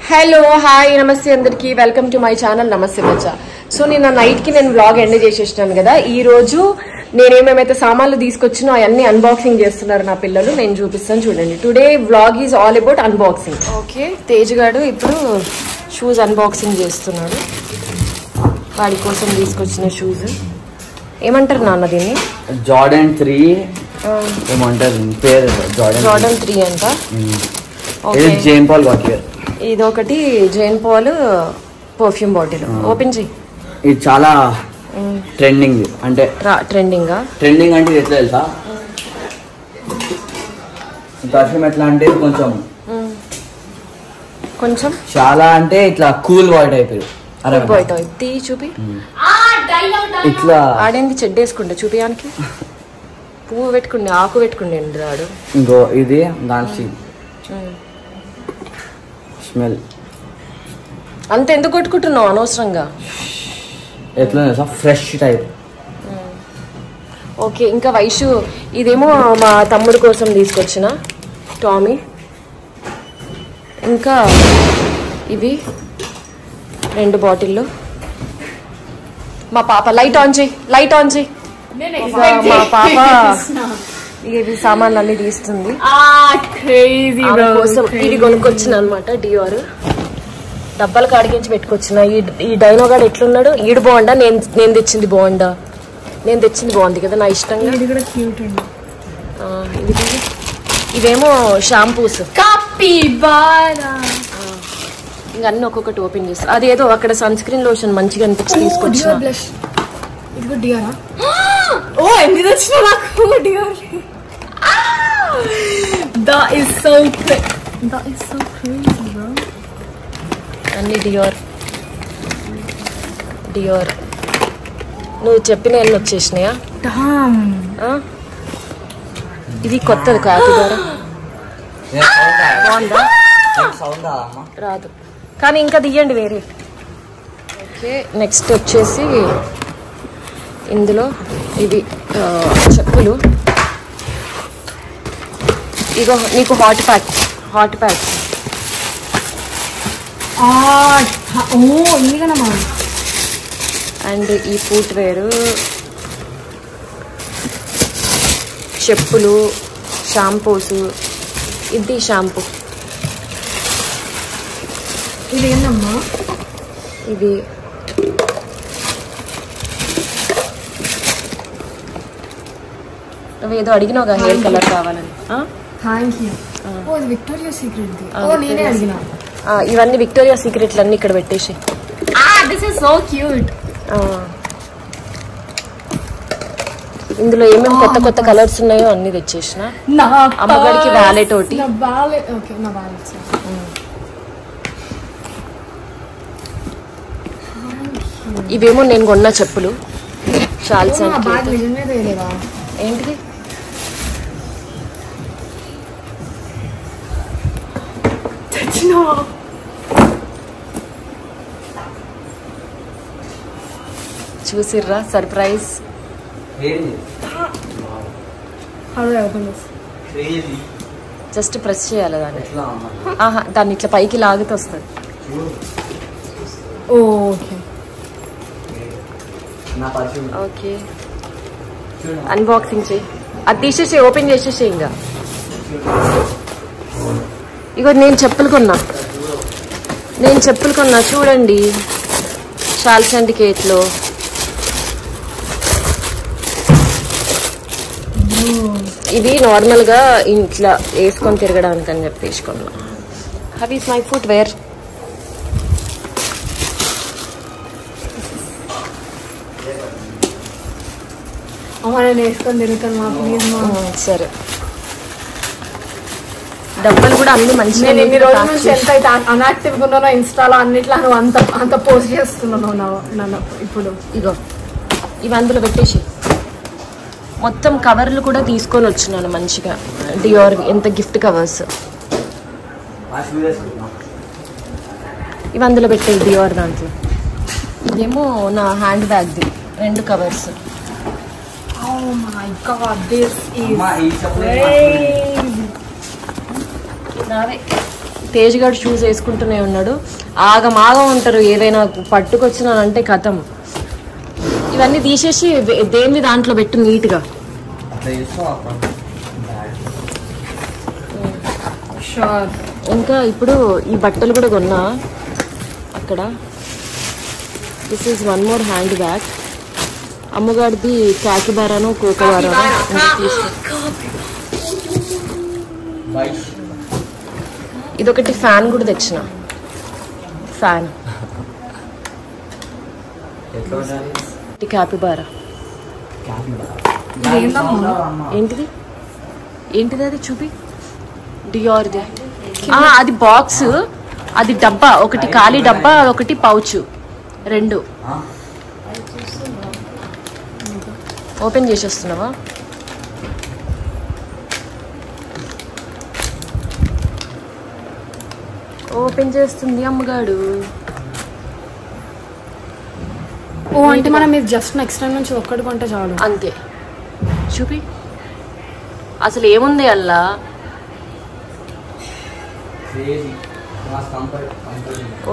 Hello hi నమస్తే అందరికి welcome to my channel నమస్తే బచ్చా. సో నిన్న నైట్ కి నేను వ్లాగ్ ఎండ్ చేసేసినాను కదా. ఈ రోజు నేనేమేమైతే సామాన్లు తీసుకొచ్చినో అవన్నీ అన్బాక్సింగ్ చేస్తున్నారు నా పిల్లలు. నేను చూపిస్తాను చూడండి. Today vlog is all about unboxing. Okay, Tej గాడు ఇప్పుడు షూస్ అన్బాక్సింగ్ చేస్తున్నాడు. వాడి కోసం తీసుకొచ్చిన షూస్ ఏమంటారు నాన్న దీన్ని? జార్డన్ 3 ఏమంటారు పేరు? జార్డన్ 3 అంట. Jean Paul bottle. ఇదొకటి Jean Paul perfume bottle. Open చెయ్యి. ఇది చాలా ట్రెండింగ్. అంటే ట్రెండింగ్ అంటే ఎట్లా తెలుసా? పర్ఫ్యూమ్ ఎట్లా అంటే కొంచెం చాలా అంటే ఇట్లా కూల్ బాయ్ టైప్. తీ చూపి. ఇట్లా ఆడేంది చెడ్డేసుకుంటే చూపియానికి పువ్వు పెట్టుకుండే ఆకు పెట్టుకుండే రాడు. ఇంకో ఇది దాని స్మెల్ అంత ఎందుకు కొట్టుకుంటున్నావు అనవసరంగా? ఎట్లా ఫ్రెష్ టైప్. ఓకే, ఇంకా వైషు ఇదేమో మా తమ్ముడు కోసం తీసుకొచ్చిన టామీ. ఇంకా ఇవి 2 బాటిళ్ళు. మా పాప లైట్ ఆన్ చేయి, లైట్ ఆన్ చేయి. మా పాప ఇవి సామాన్లు అన్ని తీస్తుంది. కోసం ఇది కొనుక్కొచ్చిన అనమాట. డియోర్ డబ్బాల కాడికించి పెట్టుకొచ్చిన. ఈ డైనోగాడు ఎట్లున్నాడు? ఈడు బాగుండా నేను తెచ్చింది బాగుండా? నేను తెచ్చింది బాగుంది కదా నా ఇష్టంగా. ఇవేమో షాంపూస్. ఇంకా అన్ని ఒక్కొక్కటి ఓపెన్ చేస్తా. అదేదో అక్కడ సన్ స్క్రీన్ లోషన్ మంచిగా అనిపించి తీసుకొచ్చిన. అన్ని డియోర్ నువ్వు చెప్పిన ఎన్ని వచ్చేసినాయా? ఇది కొత్తది కాదు ద్వారా బాగుందా? రాదు కానీ ఇంకా తీయండి వేరే. ఓకే, నెక్స్ట్ వచ్చేసి ఇందులో ఇవి చెప్పులు. ఇగో నీకు హాట్ ప్యాక్. అండ్ ఈ ఫుట్ వేర్, చెప్పులు, షాంపూస్. ఇది షాంపూ. ఇది ఏంటమ్మా? ఇది నువ్వేదో అడిగినావుగా హెయిర్ కలర్ కావాలని. ఇవన్నీ విక్టోరియా సీక్రెట్లు అన్ని ఇక్కడ పెట్టేసి. ఇందులో ఏమేమి కొత్త కలర్స్ ఉన్నాయో అన్ని తెచ్చేసిన. అమ్మగారికి వ్యాలెట్ ఒకటి. ఇవేమో నేను కొన్న చెప్పులు. షాల్స్. ఏంటిది? చూసిర్రా సర్ప్రైజ్. జస్ట్ ప్రెస్ చేయాలి దాన్ని. దాన్ని ఇట్లా పైకి లాగితే వస్తుంది. ఓకే, అన్బాక్సింగ్ చేయి. అది తీసేసి ఓపెన్ చేసేసి. ఇంకా ఇగో నేను చెప్పులు కొన్నా చూడండి. షాల్ సిండికేట్లో ఇవి నార్మల్ గా ఇట్లా వేసుకొని తిరగడానికి అని చెప్పి తీసుకున్నా. How is my footwear. సరే, డబ్బులు కూడా అన్ని మంచిగా. నేను ఎన్ని రోజుల నుంచి ఎంత అయితే అన్యాక్టివ్ గా ఉన్నానో ఇన్స్టాలో అన్నిట్లో నువ్వు అంత పోస్ట్ చేస్తున్నావు నన్ను. ఇప్పుడు ఇగో ఇవి అందులో పెట్టేసి మొత్తం కవర్లు కూడా తీసుకొని వచ్చినాను మంచిగా. డియోర్ ఎంత గిఫ్ట్ కవర్స్. ఇవి అందులో పెట్టేది డియోర్ దాంట్లో. ఇదేమో నా హ్యాండ్ బ్యాగ్ది 2 covers. Oh my god, this is crazy. Tej గారు షూస్ వేసుకుంటూనే ఉన్నాడు. ఆగమాగం ఉంటారు, ఏదైనా పట్టుకొచ్చినానంటే కథం. ఇవన్నీ తీసేసి దేని దాంట్లో పెట్టు నీట్గా. షూర్. ఇంకా ఇప్పుడు ఈ బట్టలు కూడా కొన్నా అక్కడ. This is one more handbag. అమ్మగారిది కాకిబారాను కోకబారాను ఇదొకటి ఫ్యాన్ కూడా తెచ్చిన. Fan capybara. ఏంటిది ఏంటిది అది చూపి. డియోర్ది. అది బాక్స్, అది డబ్బా. ఒకటి ఖాళీ డబ్బా, ఒకటి పౌచ్, రెండు. ఓపెన్ చేసేస్తున్నావా? ఓపెన్ చేస్తుంది అమ్మగాడు. ఓ అంటే మనం మీరు జస్ట్ నెక్స్ట్ టైం నుంచి ఒక్కటి కొంటే చాలు. అంతే. చూపి అసలు ఏముంది అల్లా.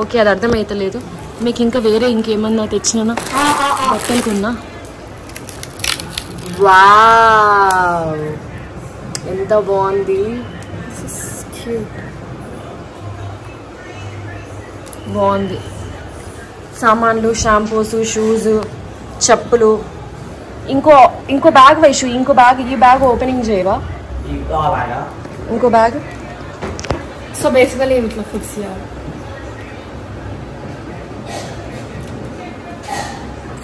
ఓకే, అది అర్థమైతలేదు మీకు. ఇంకా వేరే ఇంకేమన్నా తెచ్చినా బట్టలు కొన్నా. వావ్, ఎంత బాగుంది. బాగుంది. సామాన్లు, షాంపూస్, షూస్, చెప్పులు. ఇంకో బ్యాగ్ వైషు. ఇంకో బ్యాగ్. ఈ బ్యాగ్ ఓపెనింగ్ చేయవా? ఇంకో బ్యాగ్. సో బేసికలీ ఇంట్లో ఫిక్స్ చేయాలి.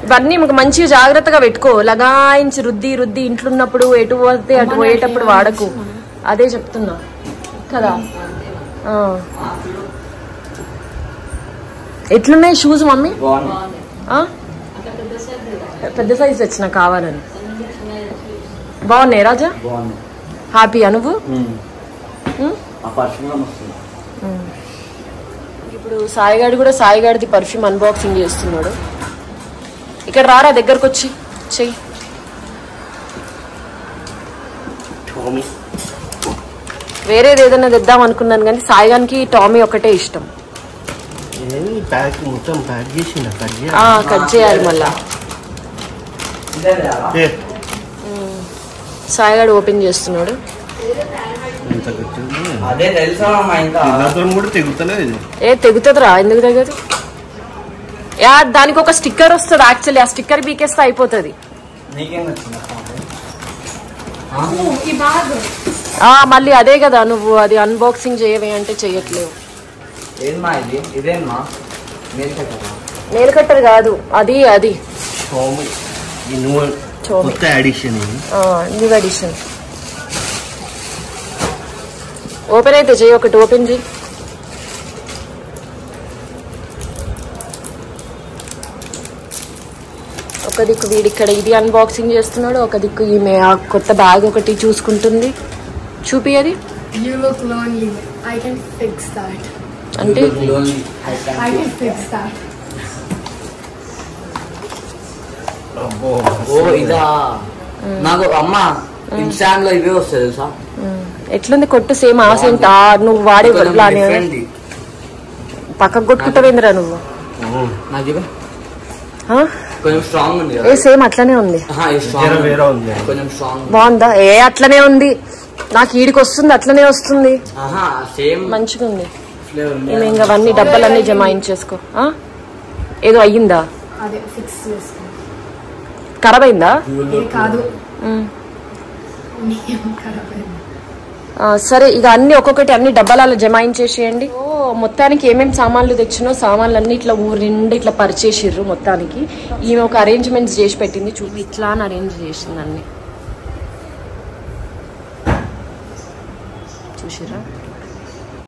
ఇవన్నీ మీకు మంచిగా జాగ్రత్తగా పెట్టుకో. లగాయించి రుద్ది రుద్ది ఇంట్లో ఉన్నప్పుడు ఎటు పోతే అటు పోయేటప్పుడు వాడకు. అదే చెప్తున్నా కదా. ఎట్లున్నాయి షూస్ మమ్మీ? పెద్ద సైజ్ తెచ్చిన కావాలని. బాగున్నాయి రాజా? హ్యాపీయా నువ్వు? ఇప్పుడు సాయిగాడు కూడా సాయిగాడిది పర్ఫ్యూమ్ అన్బాక్సింగ్ చేస్తున్నాడు. ఇక్కడ రారా, దగ్గరకు వచ్చి చెయ్యి. వేరేది ఏదైనా తెద్దాం అనుకున్నాను కానీ సాయిగానికి టామీ ఒకటే ఇష్టం. కట్ చేయాలి మళ్ళా. సాయిగాడు ఓపెన్ చేస్తున్నాడు. తెగుతుందిరా. ఎందుకు తెగదు? దానికి ఒక స్టిక్కర్ వస్తుంది యాక్చువల్లీ. ఆ స్టిక్కర్ పీకేస్తే అయిపోతుంది. మళ్ళీ అదే కదా నువ్వు అది అన్బాక్సింగ్ చేయవే అంటే చెయ్యట్లేవు. నెయిల్ కట్టర్ కాదు అది. అది న్యూ ఎడిషన్. ఓపెన్ అయితే చెయ్యి. ఒకటి ఓపెన్ చెయ్యి. ఒక దిక్కు వీడిక్కడ ఇది అన్బాక్సింగ్ చేస్తున్నాడు, ఒక దిక్కు ఈమె ఆ కొత్త బ్యాగ్ ఒకటి చూసుకుంటుంది. చూపి అది. అంటే నాకు అమ్మ ఇన్స్టాగ్రామ్ లో ఇవే వస్తాయి తెలుసా. ఎట్లుంది కొట్టు? సేమ్ ఆ సేమ్ నువ్వు వాడే పక్కకు కొట్టుకుంటావేంద్రా నువ్వు? కొంచెం స్ట్రాంగ్ ఉంది. సేమ్ అట్లనే ఉంది. బాగుందా? అట్లనే ఉంది. నాకు ఈడికి వస్తుంది, అట్లనే వస్తుంది. మంచిగా ఉంది. ఇంకా అవన్నీ డబ్బాలన్నీ జమాయించేసుకో. ఏదో అయ్యిందా? ఖరాబ్ అయిందా? సరే, ఇక అన్ని ఒక్కొక్కటి అన్ని డబ్బాలలో జమాయించేసేయండి. మొత్తానికి ఏమేమి సామాన్లు తెచ్చినో సామాన్లు అన్ని ఇట్లా ఊరి నిండా ఇట్లా పరిచేసిర్రు. మొత్తానికి ఈమె ఒక అరేంజ్మెంట్స్ చేసి పెట్టింది. చూపి ఇట్లా అని అరేంజ్ చేసింది అన్ని. చూసిరా?